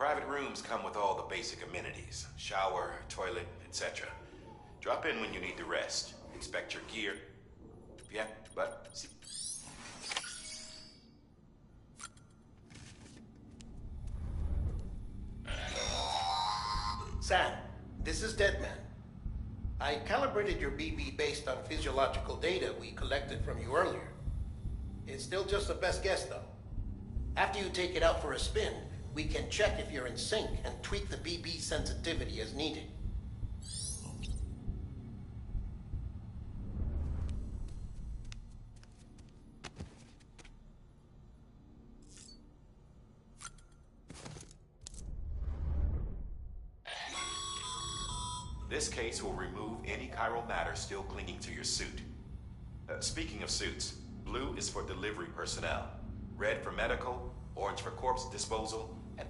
private rooms come with all the basic amenities. Shower, toilet, etc. Drop in when you need to rest. Inspect your gear. Yeah, but see... Sam, this is Deadman. I calibrated your BB based on physiological data we collected from you earlier. It's still just a best guess, though. After you take it out for a spin, we can check if you're in sync and tweak the BB sensitivity as needed. This case will remove any chiral matter still clinging to your suit. Speaking of suits, blue is for delivery personnel, red for medical, orange for corpse disposal, and...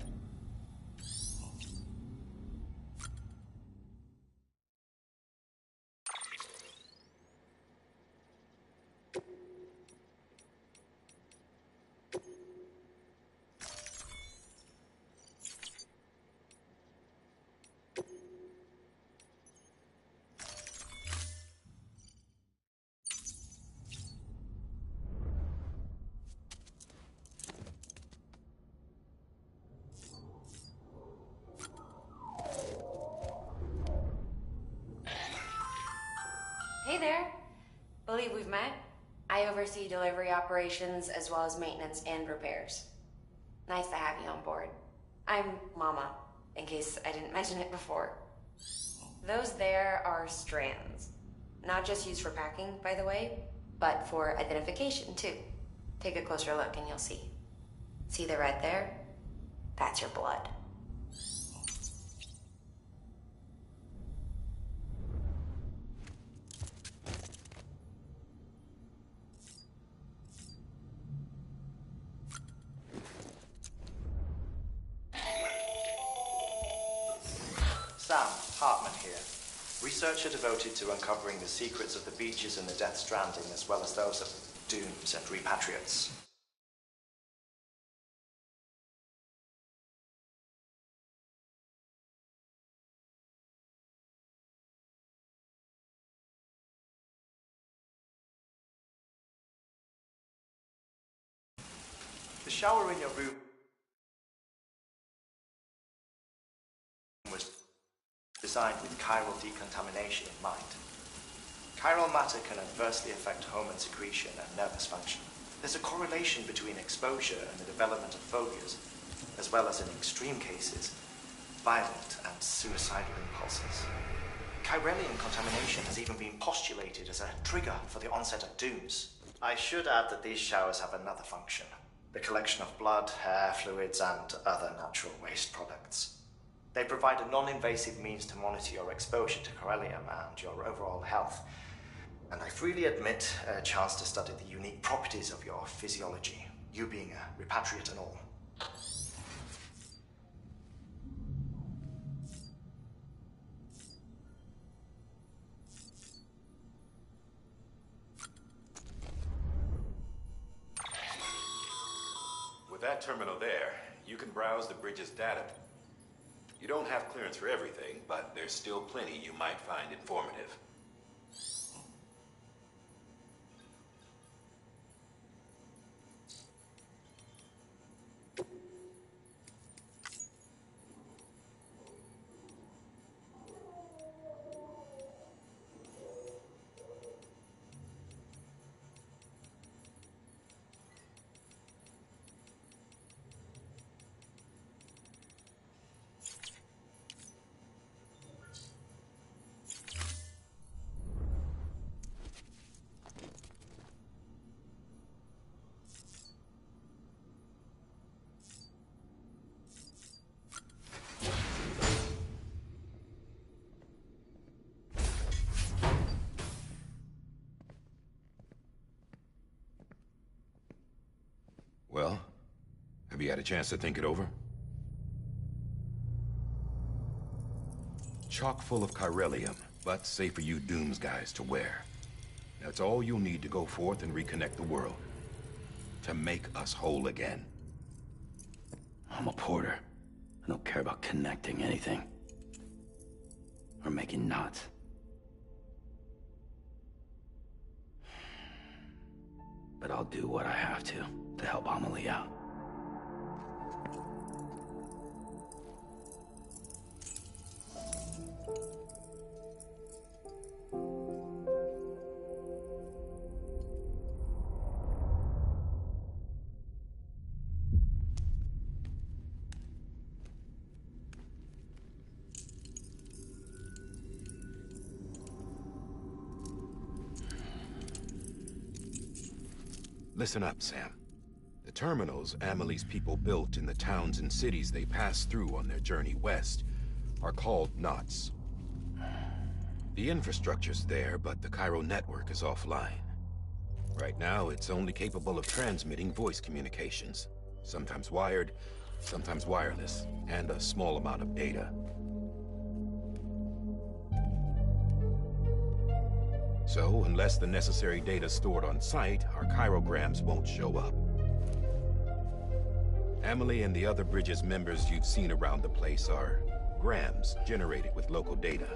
Hey there. Believe we've met. I oversee delivery operations as well as maintenance and repairs. Nice to have you on board. I'm Mama, in case I didn't mention it before. Those there are strands. Not just used for packing, by the way, but for identification too. Take a closer look and you'll see. See the red there? That's your blood. Sam, Hartman here. Researcher devoted to uncovering the secrets of the beaches and the Death Stranding, as well as those of dooms and repatriates. The shower in your room was designed with chiral decontamination in mind. Chiral matter can adversely affect hormone secretion and nervous function. There's a correlation between exposure and the development of phobias, as well as in extreme cases, violent and suicidal impulses. Chiralian contamination has even been postulated as a trigger for the onset of dooms. I should add that these showers have another function: the collection of blood, hair, fluids, and other natural waste products. They provide a non-invasive means to monitor your exposure to chiralium and your overall health. And I freely admit a chance to study the unique properties of your physiology, you being a repatriate and all. With that terminal there, you can browse the bridge's data. You don't have clearance for everything, but there's still plenty you might find informative. Well, have you had a chance to think it over? Chock full of chiralium, but safe for you Dooms guys to wear. That's all you'll need to go forth and reconnect the world. To make us whole again. I'm a porter. I don't care about connecting anything. Or making knots. But I'll do what I have to help Amelie out. Listen up, Sam. The terminals Amelie's people built in the towns and cities they passed through on their journey west are called knots. The infrastructure's there, but the Cairo network is offline. Right now, it's only capable of transmitting voice communications. Sometimes wired, sometimes wireless, and a small amount of data. So, unless the necessary data stored on site, our chirograms won't show up. Amelie and the other Bridges members you've seen around the place are grams generated with local data.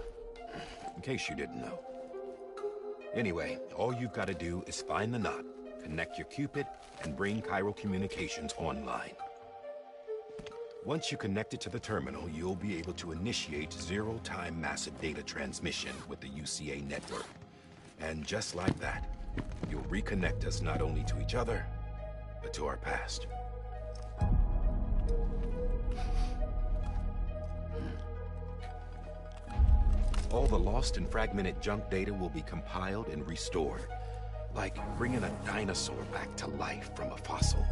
In case you didn't know. Anyway, all you've got to do is find the knot, connect your Cupid, and bring Cairo communications online. Once you connect it to the terminal, you'll be able to initiate zero-time massive data transmission with the UCA network. And just like that, you'll reconnect us not only to each other, but to our past. All the lost and fragmented junk data will be compiled and restored, like bringing a dinosaur back to life from a fossil.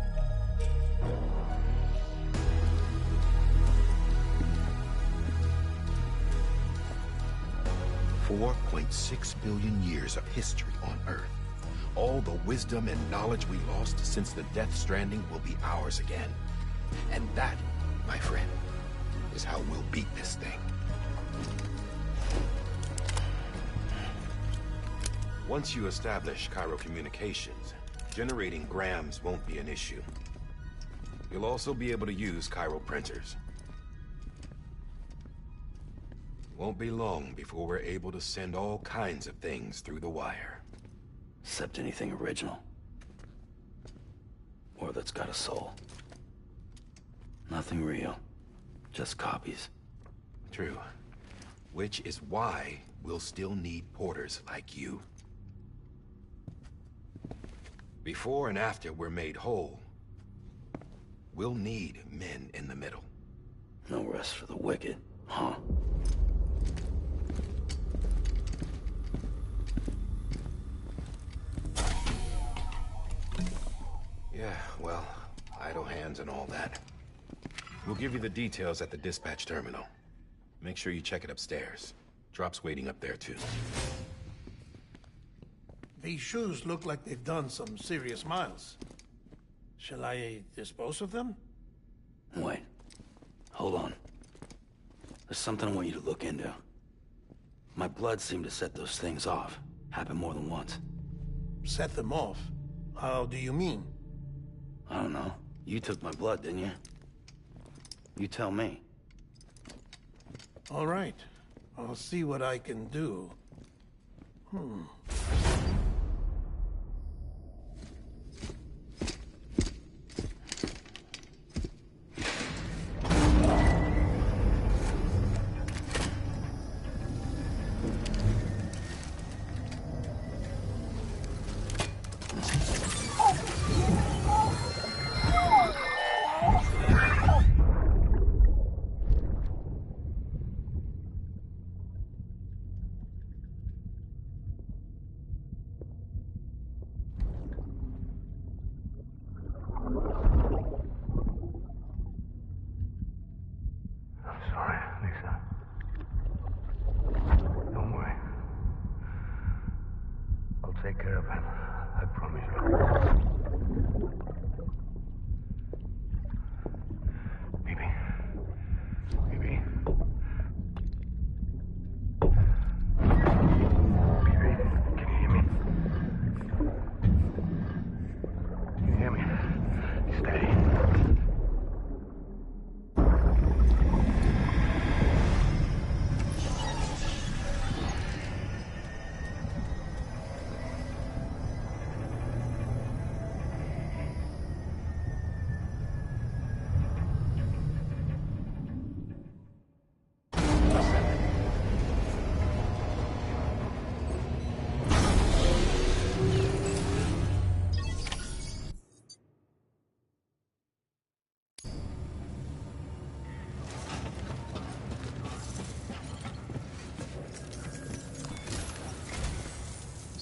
4.6 billion years of history on Earth. All the wisdom and knowledge we lost since the Death Stranding will be ours again. And that, my friend, is how we'll beat this thing. Once you establish Cairo communications, generating grams won't be an issue. You'll also be able to use Cairo printers. Won't be long before we're able to send all kinds of things through the wire. Except anything original. Or that's got a soul. Nothing real. Just copies. True. Which is why we'll still need porters like you. Before and after we're made whole, we'll need men in the middle. No rest for the wicked, huh? Yeah, well, idle hands and all that. We'll give you the details at the dispatch terminal. Make sure you check it upstairs. Drop's waiting up there, too. These shoes look like they've done some serious miles. Shall I dispose of them? Wait. Hold on. There's something I want you to look into. My blood seemed to set those things off. Happened more than once. Set them off? How do you mean? I don't know. You took my blood, didn't you? You tell me. All right. I'll see what I can do.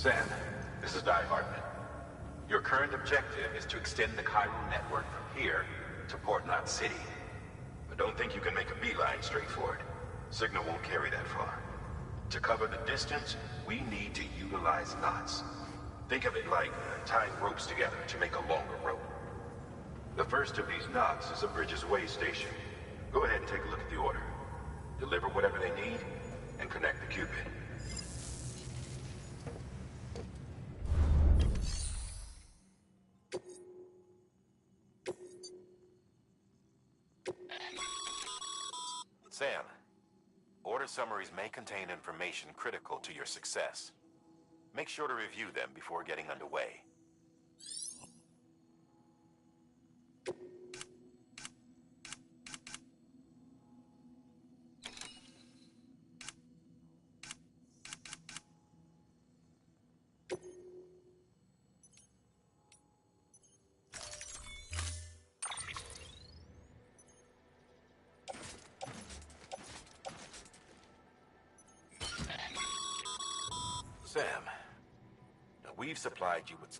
Sam, this is Di Hartman. Your current objective is to extend the chiral network from here to Port Knot City. But don't think you can make a beeline straight for it. Signal won't carry that far. To cover the distance, we need to utilize knots. Think of it like tying ropes together to make a longer rope. The first of these knots is a Bridges way station. Go ahead and take a look at the order. Deliver whatever they need, and connect the Cupid. Sam, order summaries may contain information critical to your success. Make sure to review them before getting underway. Sam, we've supplied you with...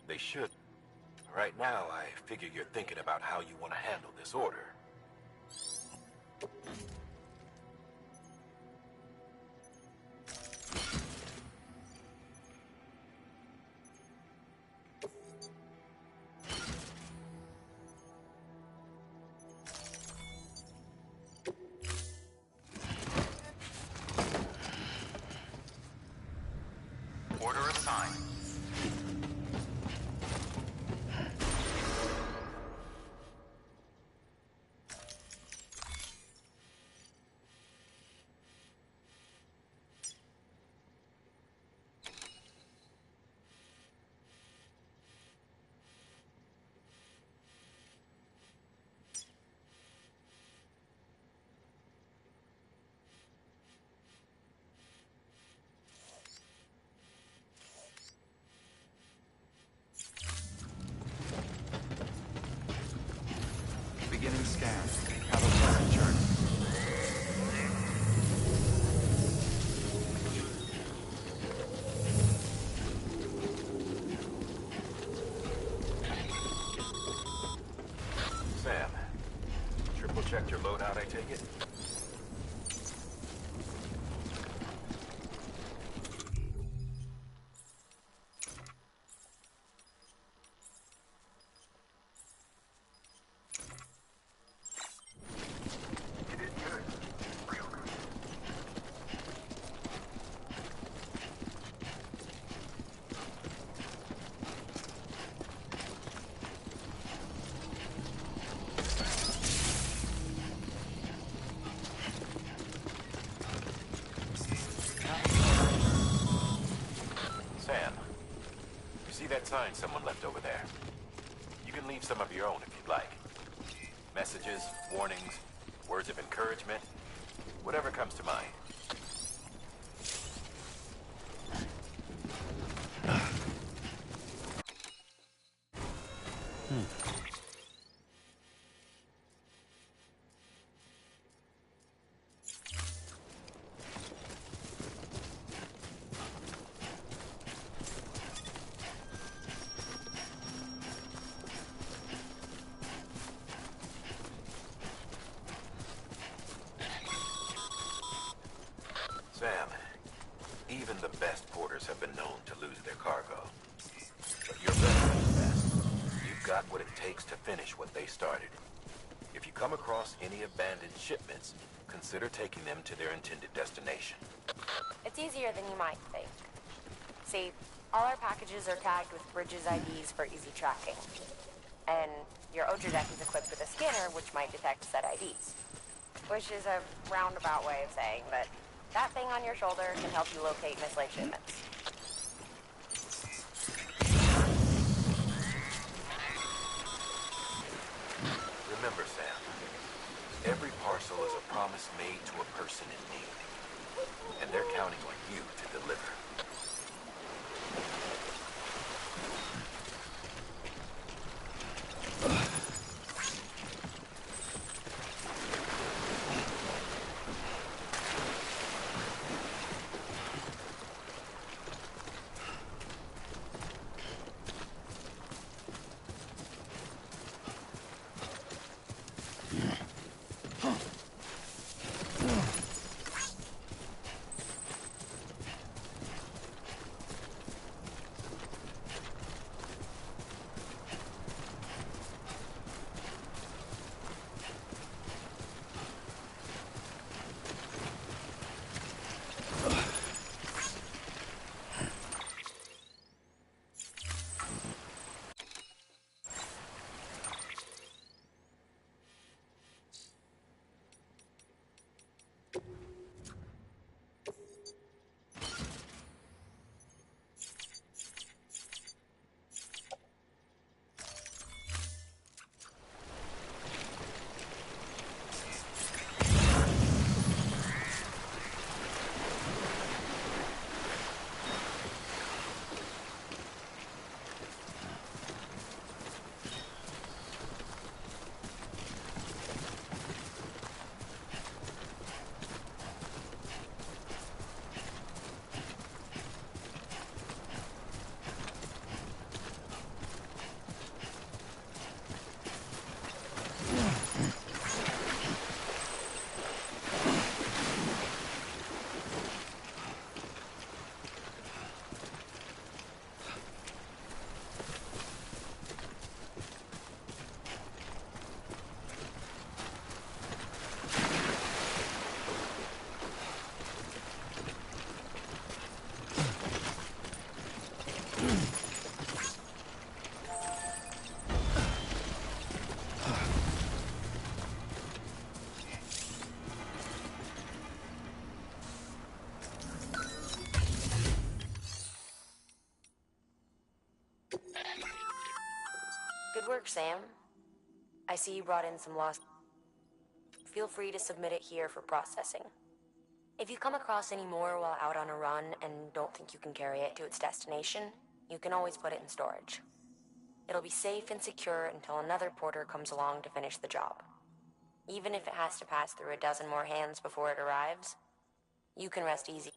They should. Right now, I figure you're thinking about how you want to handle this order. Order assigned. Beginning scan. Have a pleasant journey. Sam, triple checked your loadout, I take it? Sam, you see that sign someone left over there? You can leave some of your own if you'd like. Messages, warnings, words of encouragement, whatever comes to mind. Sam, even the best porters have been known to lose their cargo. But you're better than the best. You've got what it takes to finish what they started. If you come across any abandoned shipments, consider taking them to their intended destination. It's easier than you might think. See, all our packages are tagged with Bridges IDs for easy tracking. And your Oja deck is equipped with a scanner which might detect said IDs. Which is a roundabout way of saying that that thing on your shoulder can help you locate mislaid shipments. Remember, Sam, every parcel is a promise made to a person in need. And they're counting on you to deliver. Sam, I see you brought in some lost. Feel free to submit it here for processing. If you come across any more while out on a run and don't think you can carry it to its destination, you can always put it in storage. It'll be safe and secure until another porter comes along to finish the job. Even if it has to pass through a dozen more hands before it arrives, you can rest easy.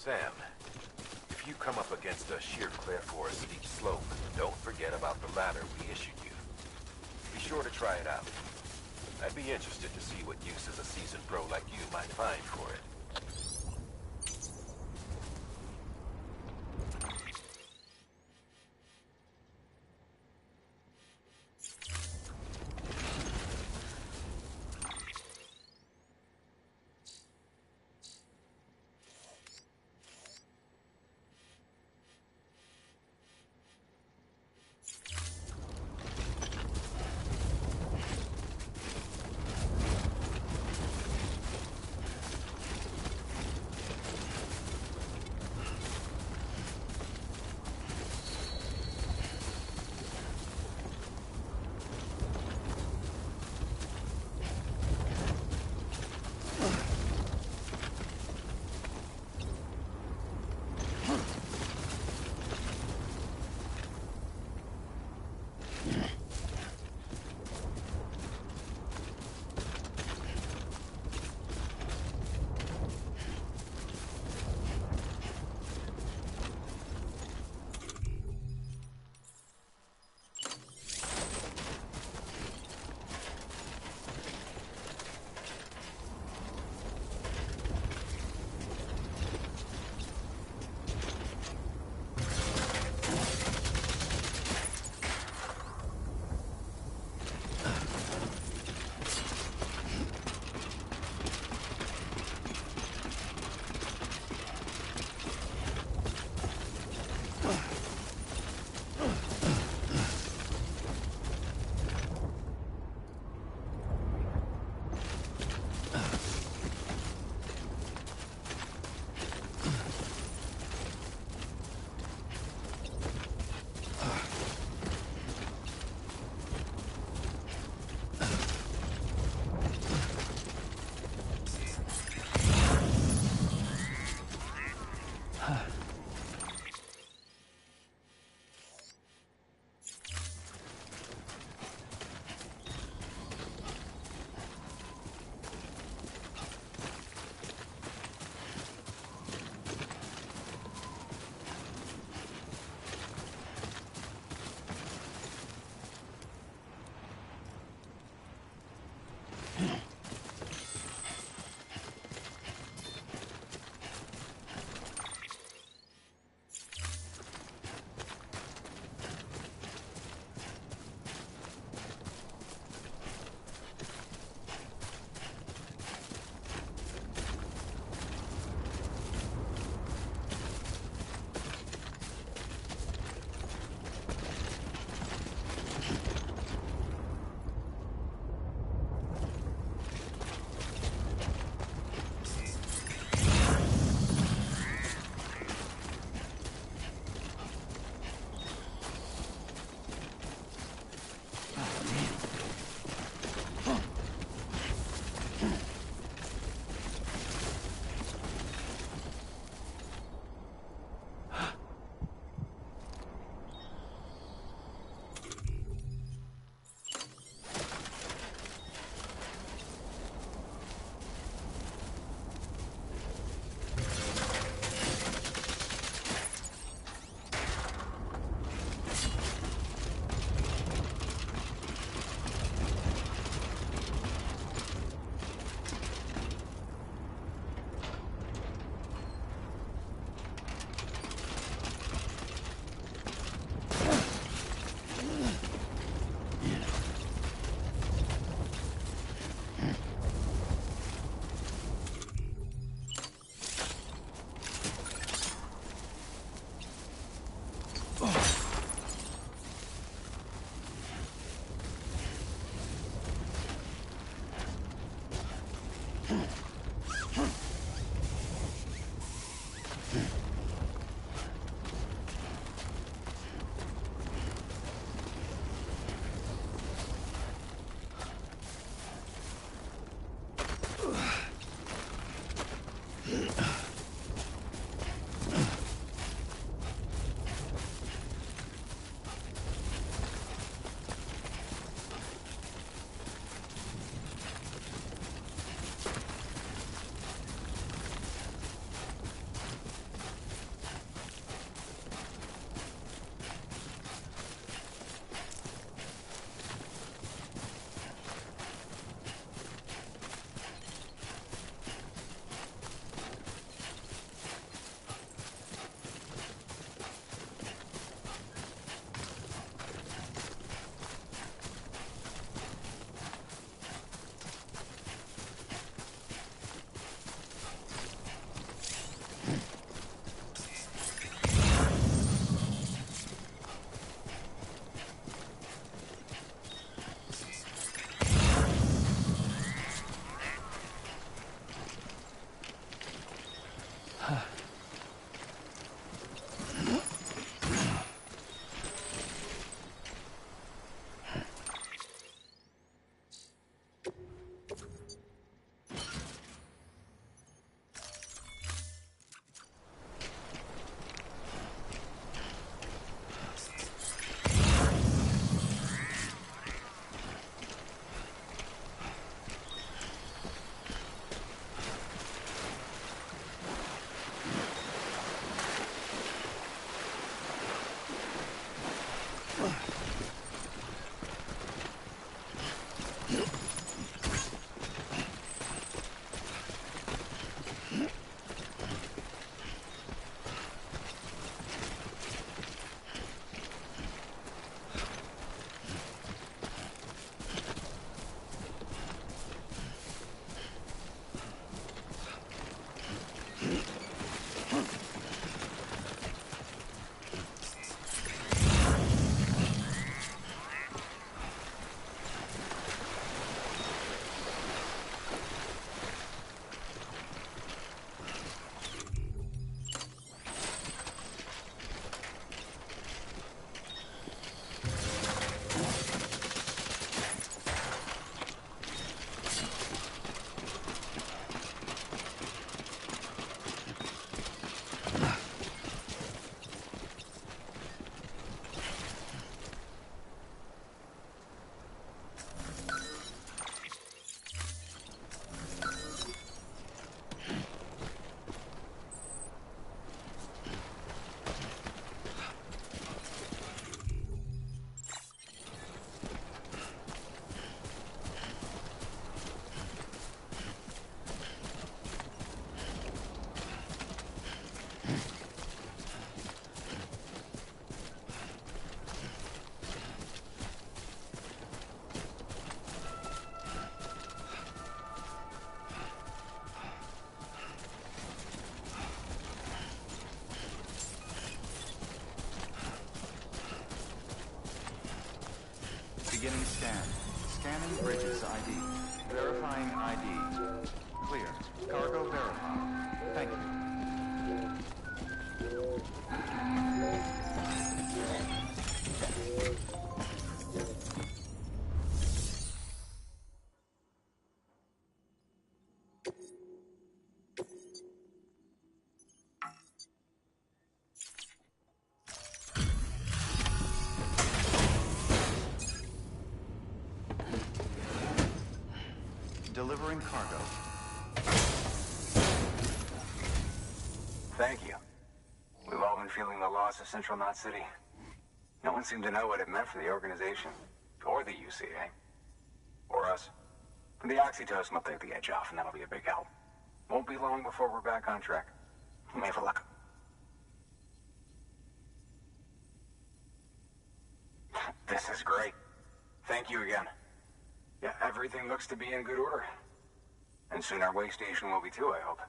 Sam, if you come up against a sheer cliff or a steep slope, don't forget about the ladder we issued you. Be sure to try it out. I'd be interested to see what uses a seasoned pro like you might find for it. Beginning scan. Scanning bridges ID. Verifying ID. Clear. Cargo verified. Thank you. Delivering cargo. Thank you. We've all been feeling the loss of Central Knot City. No one seemed to know what it meant for the organization, or the UCA, or us. But the oxytocin will take the edge off, and that'll be a big help. Won't be long before we're back on track. We may have luck. This is great. Thank you again. Yeah, everything looks to be in good order. And soon our way station will be too, I hope.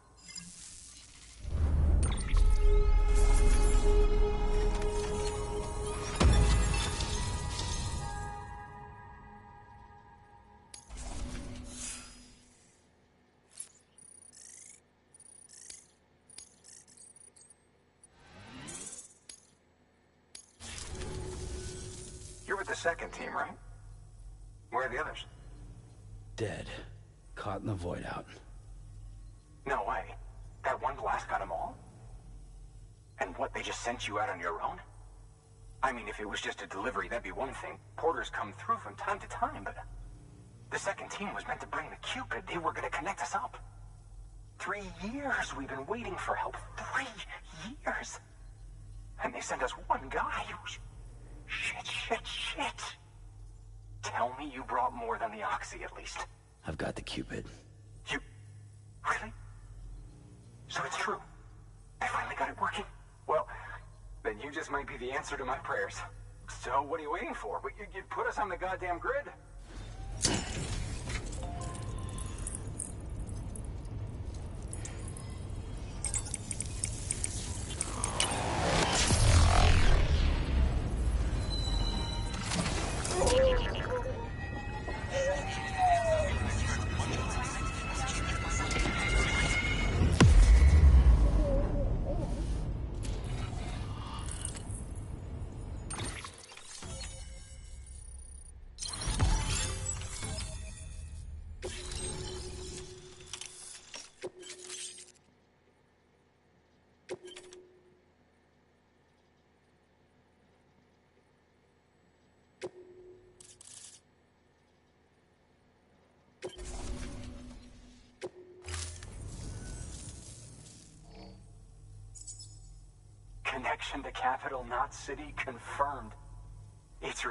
You're with the second team, right? Where are the others? Dead. Caught in the void out. No way. That one blast got them all? And what, they just sent you out on your own? I mean, if it was just a delivery, that'd be one thing. Porters come through from time to time, but... The second team was meant to bring the Cupid. They were gonna connect us up. 3 years we've been waiting for help. 3 years! And they sent us one guy. Shit. Tell me you brought more than the Oxy, at least. I've got the Cupid. You... Really? So it's true. They finally got it working? Well, then you just might be the answer to my prayers. So what are you waiting for? You put us on the goddamn grid. Connection to Capital Knot City confirmed. It's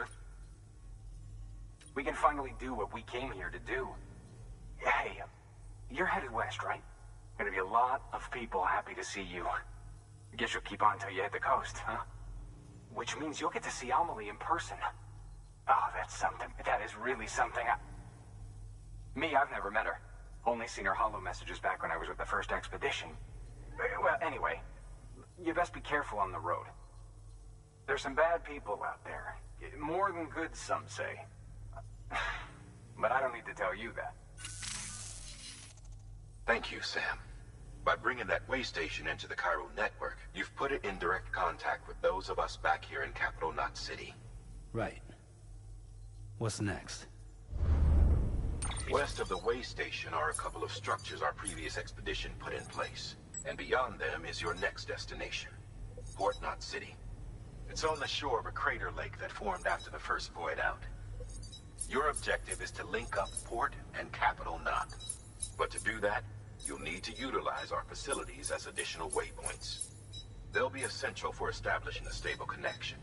we can finally do what we came here to do. Hey, you're headed west, right? Gonna be a lot of people happy to see you. Guess you'll keep on till you hit the coast, huh? Which means you'll get to see Amelie in person. Oh, that's something. That is really something. I've never met her. Only seen her holo messages back when I was with the first expedition. Well, anyway, you best be careful on the road. There's some bad people out there. More than good, some say. But I don't need to tell you that. Thank you, Sam. By bringing that way station into the Cairo network, you've put it in direct contact with those of us back here in Capital Knot City. Right. What's next? West of the way station are a couple of structures our previous expedition put in place. And beyond them is your next destination, Port Knot City. It's on the shore of a crater lake that formed after the first void out. Your objective is to link up Port and Capital Knot. But to do that, you'll need to utilize our facilities as additional waypoints. They'll be essential for establishing a stable connection.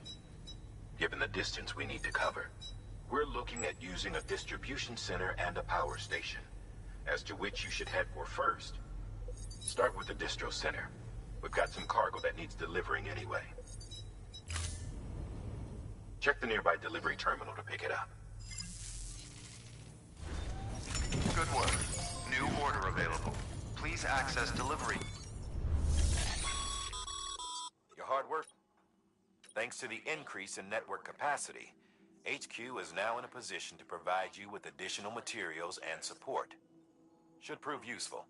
Given the distance we need to cover, we're looking at using a distribution center and a power station, as to which you should head for first. Start with the distro center. We've got some cargo that needs delivering anyway. Check the nearby delivery terminal to pick it up. Good work. New order available. Please access delivery. Your hard work. Thanks to the increase in network capacity, HQ is now in a position to provide you with additional materials and support. Should prove useful.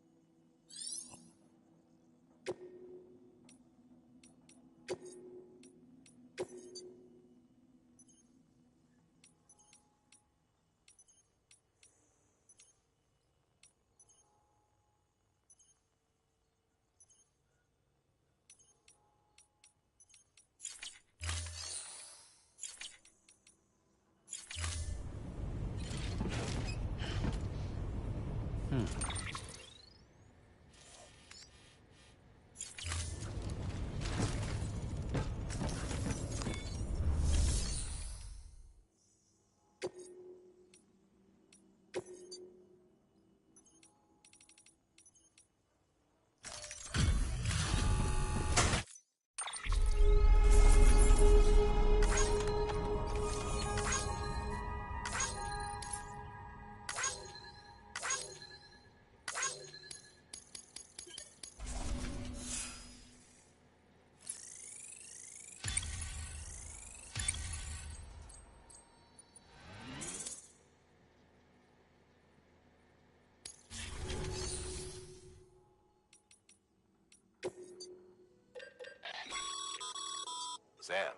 Sam,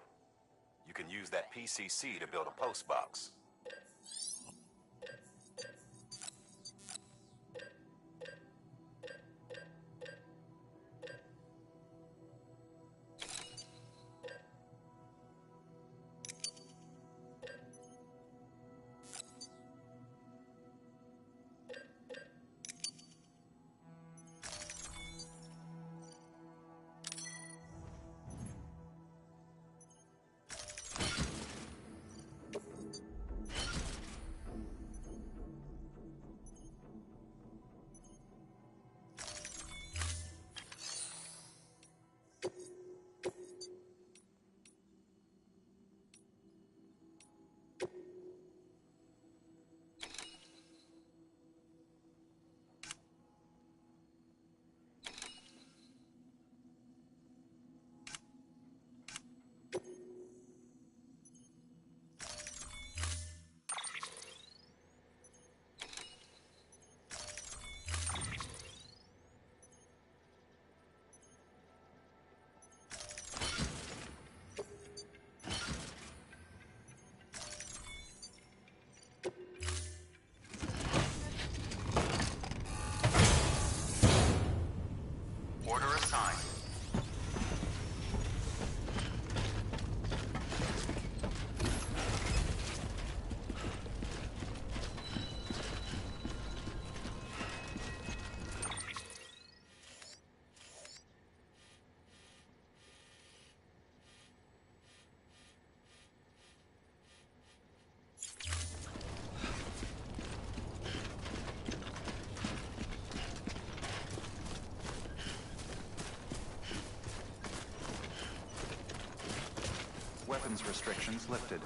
you can use that PCC to build a post box. Order assigned. Weapons restrictions lifted.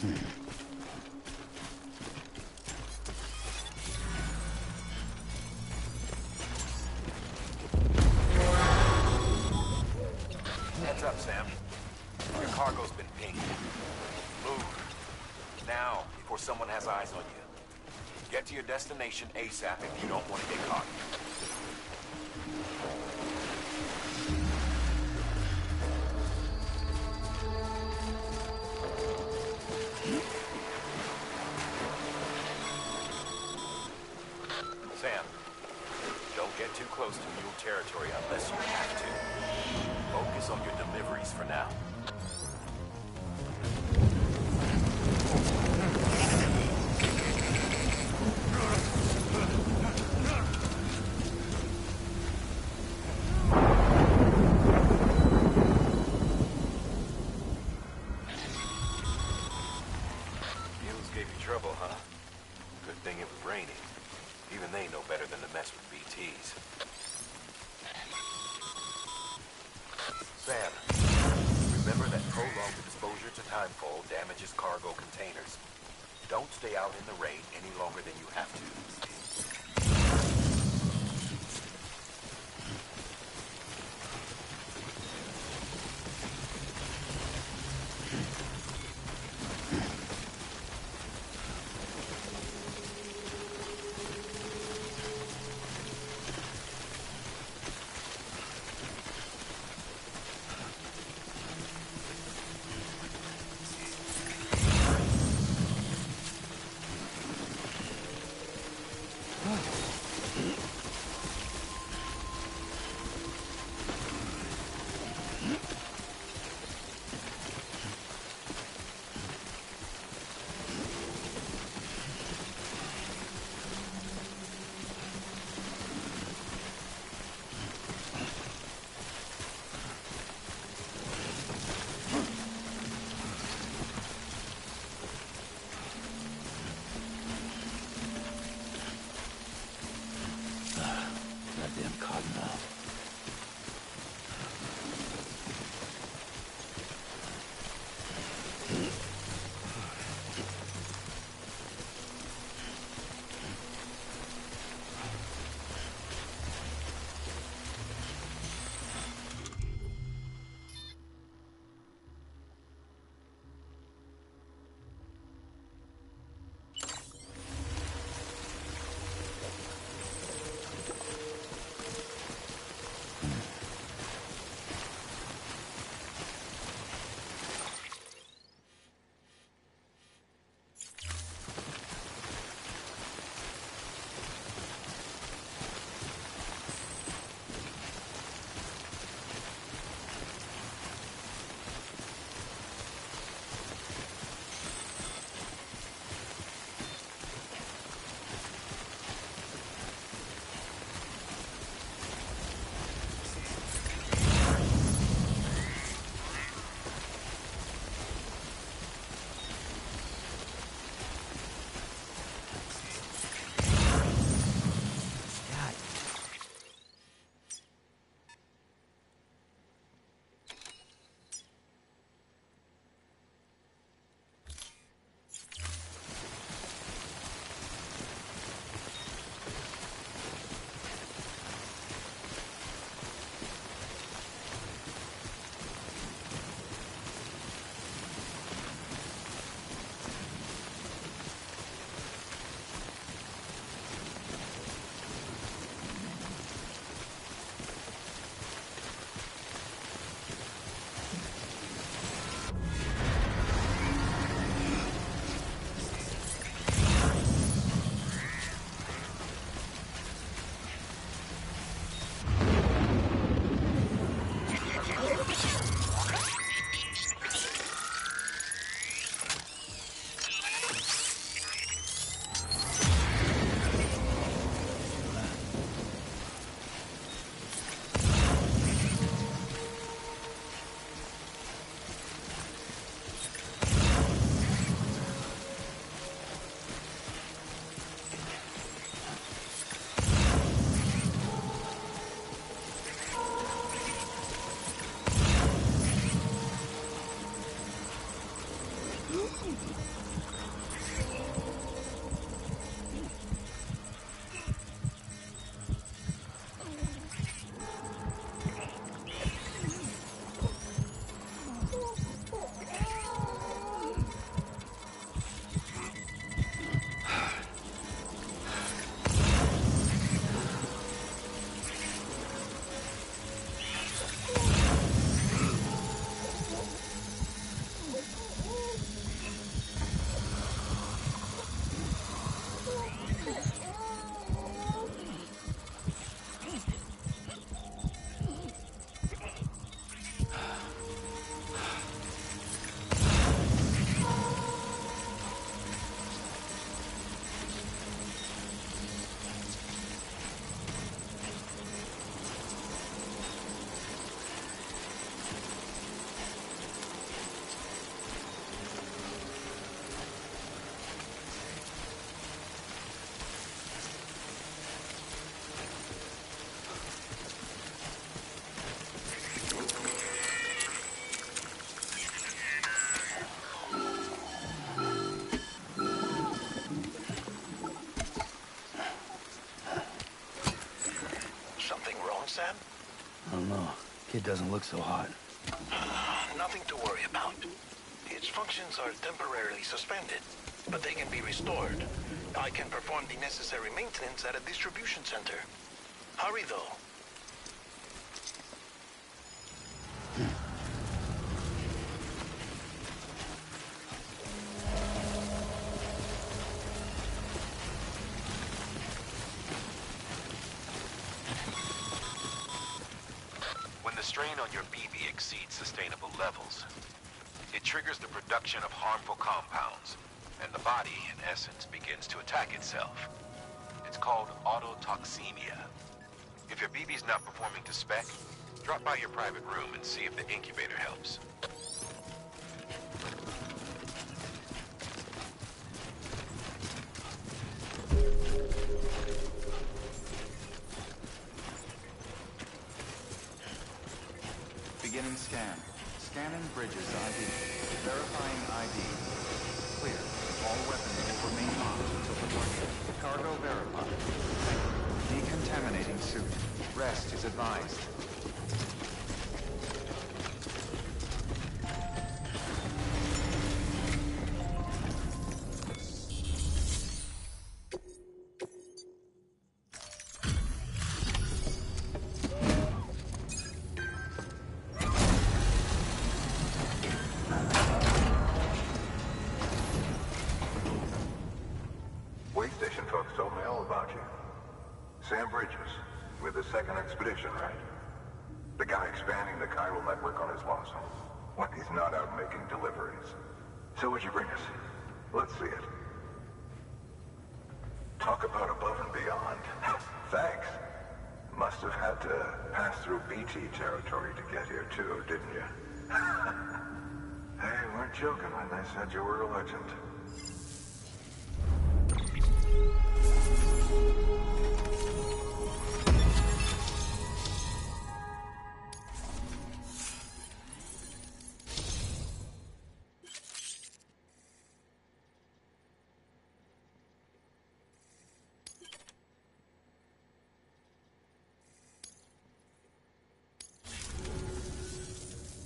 Heads up, Sam. Your cargo's been pinged. Move. Now, before someone has eyes on you. Get to your destination ASAP if you don't want to get caught. Sam, don't get too close to mule territory unless you have to. Focus on your deliveries for now. Mules gave you trouble, huh? Good thing it was raining. Even they know better than to mess with BTs. Sam, remember that prolonged exposure to timefall damages cargo containers. Don't stay out in the rain any longer than you have to. Kid doesn't look so hot. Nothing to worry about. Its functions are temporarily suspended, but they can be restored. I can perform the necessary maintenance at a distribution center. Hurry, though. When the strain on your BB exceeds sustainable levels, it triggers the production of harmful compounds, and the body, in essence, begins to attack itself. It's called autotoxemia. If your BB's not performing to spec, drop by your private room and see if the incubator helps. Beginning scan. Scanning Bridges ID. Verifying ID. Clear. All weapons will remain locked until departure. Cargo verified. Decontaminating suit. Rest is advised. Way station folks told me all about you. Sam Bridges, with the second expedition, right? The guy expanding the chiral network on his lonesome. When he's not out making deliveries. So what'd you bring us? Let's see it. Talk about above and beyond. Thanks. Must have had to pass through BT territory to get here too, didn't you? They weren't joking when they said you were a legend.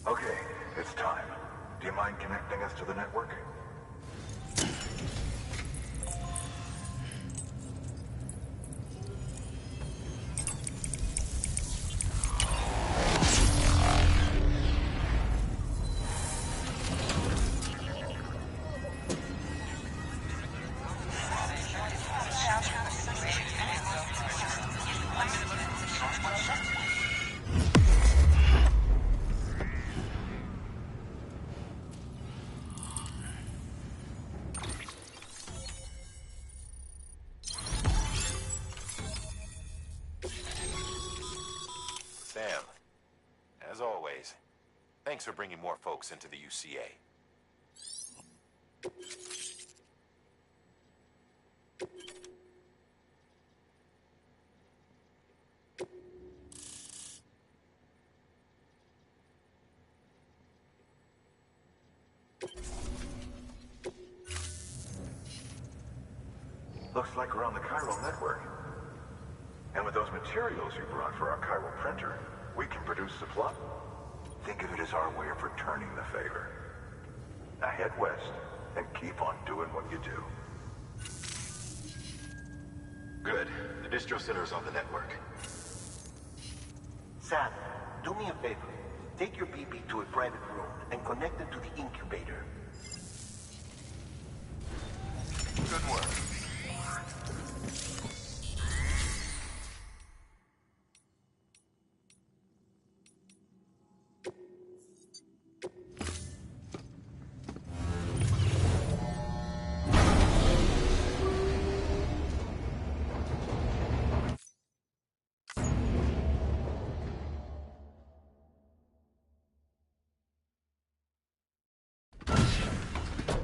Okay, it's time. Do you mind connecting us to the network? Sam, as always, thanks for bringing more folks into the UCA. Looks like we're on the chiral network. And with those materials you brought for our chiral printer, we can produce supply. Think of it as our way of returning the favor. Now head west and keep on doing what you do. Good. The distro center is on the network. Sam, do me a favor. Take your BB to a private room and connect it to the incubator. Good work.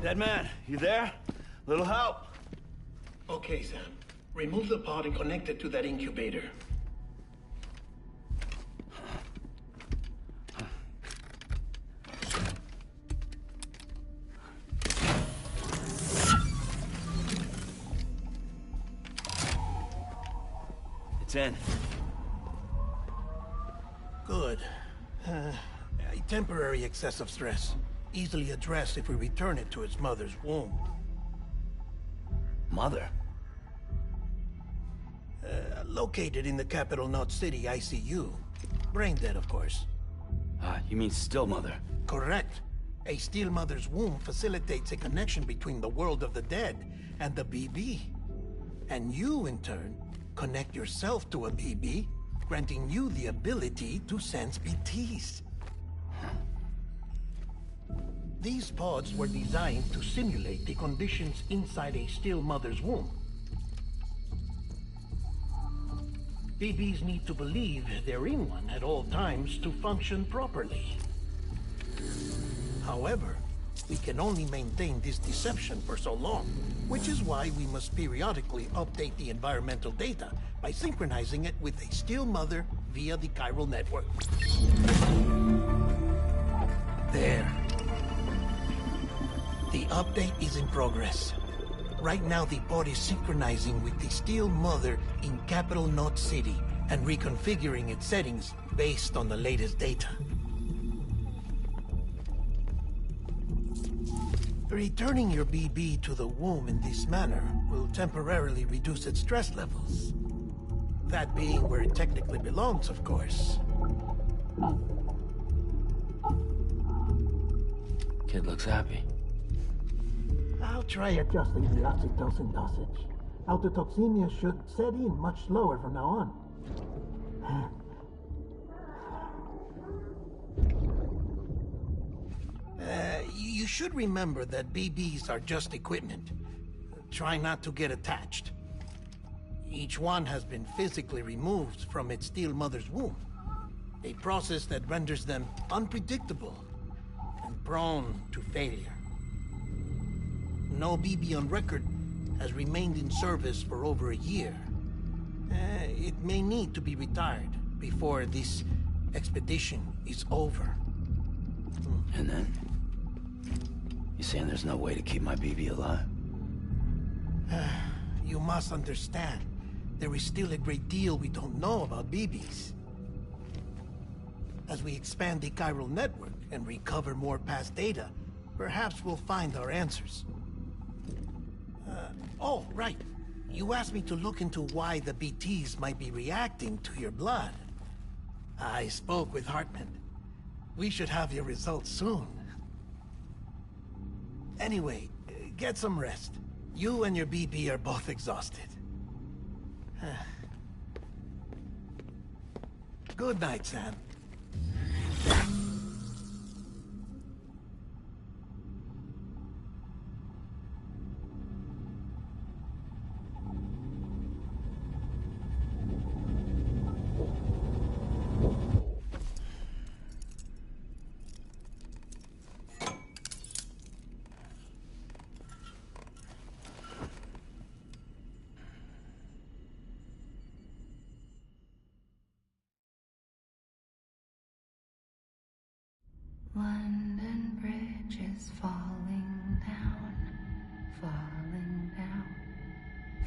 Dead man, you there? Little help? Okay, Sam. Remove the pod and connect it to that incubator. It's in. Good. A temporary excess of stress. Easily addressed if we return it to its mother's womb. Mother? Located in the capital Knot City ICU. Brain dead, of course. You mean still mother? Correct. A still mother's womb facilitates a connection between the world of the dead and the BB. And you, in turn, connect yourself to a BB, granting you the ability to sense BTs. These pods were designed to simulate the conditions inside a still mother's womb. BBs need to believe they're in one at all times to function properly. However, we can only maintain this deception for so long, which is why we must periodically update the environmental data by synchronizing it with a still mother via the chiral network. There. The update is in progress. Right now, the pod is synchronizing with the still mother in capital Knot City and reconfiguring its settings based on the latest data. Returning your BB to the womb in this manner will temporarily reduce its stress levels. That being where it technically belongs, of course. Kid looks happy. I'll try adjusting the oxytocin dosage. Autotoxemia should set in much slower from now on. You should remember that BBs are just equipment. Try not to get attached. Each one has been physically removed from its still mother's womb. A process that renders them unpredictable and prone to failure. No BB on record has remained in service for over a year. It may need to be retired before this expedition is over. And then? You saying there's no way to keep my BB alive? You must understand, there is still a great deal we don't know about BBs. As we expand the chiral network and recover more past data, perhaps we'll find our answers. Oh, right. You asked me to look into why the BTs might be reacting to your blood. I spoke with Hartman. We should have your results soon. Anyway, get some rest. You and your BB are both exhausted. Good night, Sam. London Bridge is falling down, falling down,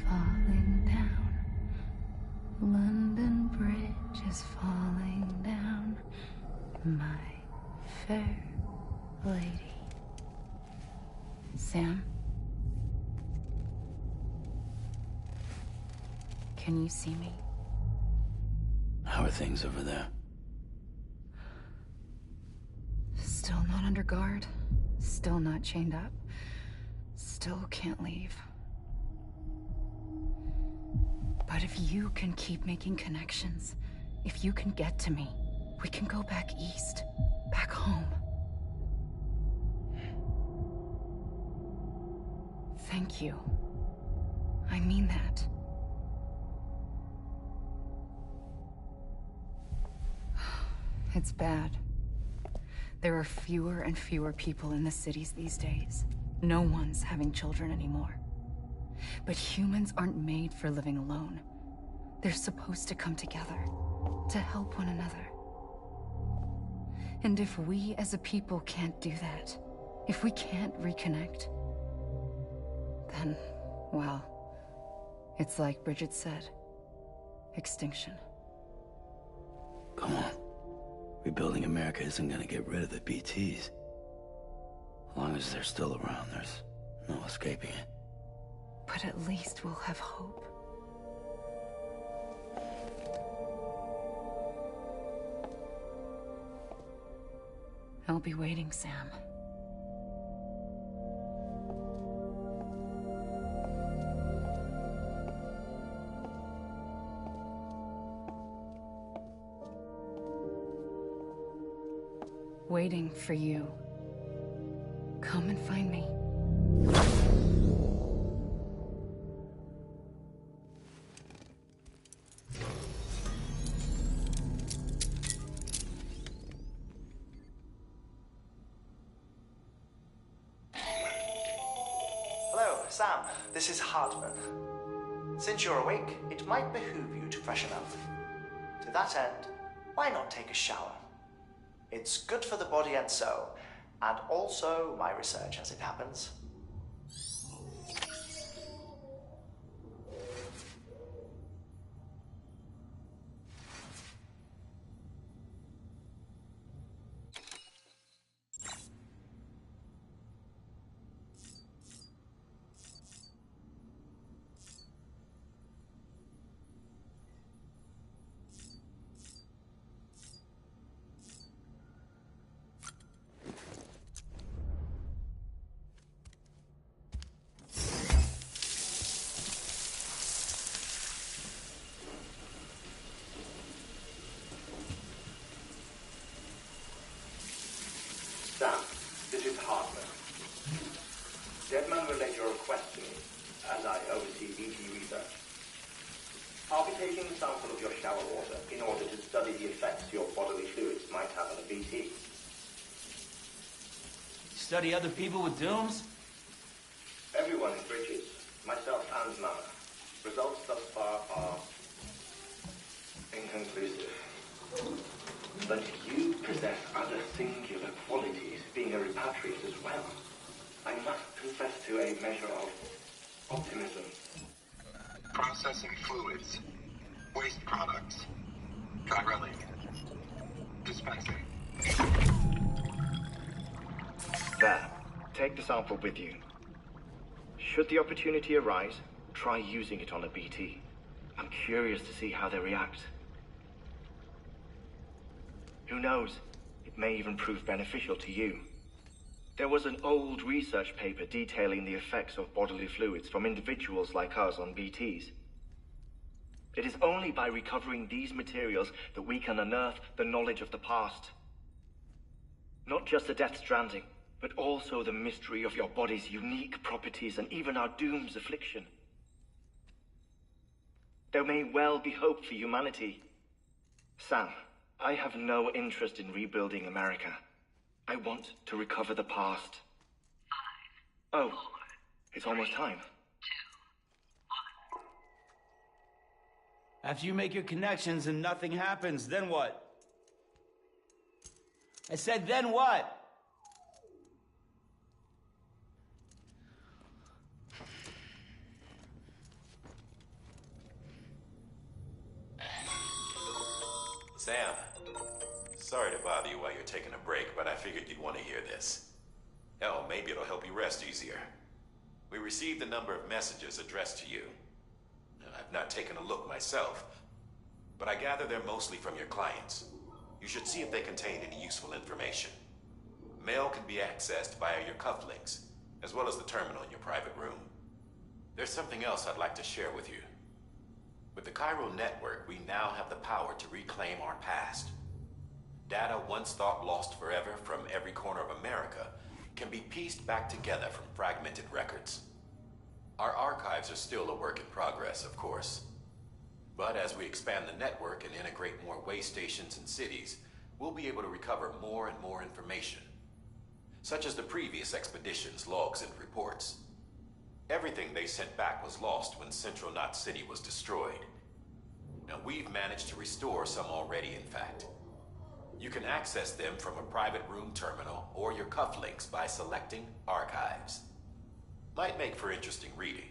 falling down. London Bridge is falling down, my fair lady. Sam? Can you see me? How are things over there? Still not under guard, still not chained up, still can't leave. But if you can keep making connections, if you can get to me, we can go back east, back home. Thank you. I mean that. It's bad. There are fewer and fewer people in the cities these days. No one's having children anymore. But humans aren't made for living alone. They're supposed to come together, to help one another. And if we as a people can't do that, if we can't reconnect, then, well, it's like Bridget said, extinction. Come on. Rebuilding America isn't gonna get rid of the BTs. As long as they're still around, there's no escaping it. But at least we'll have hope. I'll be waiting, Sam. Waiting for you. Come and find me. Hello, Sam. This is Hartman. Since you're awake, it might behoove you to freshen up. To that end, why not take a shower? It's good for the body and soul, and also my research as it happens. Sam, this is Hartman. Deadman relayed your request to me, as I oversee BT research. I'll be taking a sample of your shower water in order to study the effects your bodily fluids might have on a BT. Study other people with dooms? Everyone in Bridges, myself and Mama. Results thus far are inconclusive. But you possess other singular qualities, being a repatriate as well. I must confess to a measure of optimism. Processing fluids. Waste products. Dry relic. Dispensing. There. Take the sample with you. Should the opportunity arise, try using it on a BT. I'm curious to see how they react. Who knows? It may even prove beneficial to you. There was an old research paper detailing the effects of bodily fluids from individuals like us on BTs. It is only by recovering these materials that we can unearth the knowledge of the past. Not just the Death Stranding, but also the mystery of your body's unique properties and even our doom's affliction. There may well be hope for humanity. Sam, I have no interest in rebuilding America. I want to recover the past. 5, oh, 4, it's almost time. 2, 1. After you make your connections and nothing happens, then what? I said, then what? Sam, sorry to bother you while you're taking a break, but I figured you'd want to hear this. Hell, maybe it'll help you rest easier. We received a number of messages addressed to you. I've not taken a look myself, but I gather they're mostly from your clients. You should see if they contain any useful information. Mail can be accessed via your cufflinks, as well as the terminal in your private room. There's something else I'd like to share with you. With the Chiral network, we now have the power to reclaim our past. Data once thought lost forever from every corner of America can be pieced back together from fragmented records. Our archives are still a work in progress, of course. But as we expand the network and integrate more way stations and cities, we'll be able to recover more and more information, such as the previous expedition's logs and reports. Everything they sent back was lost when Central Knot City was destroyed. Now, we've managed to restore some already, in fact. You can access them from a private room terminal or your cufflinks by selecting Archives. Might make for interesting reading.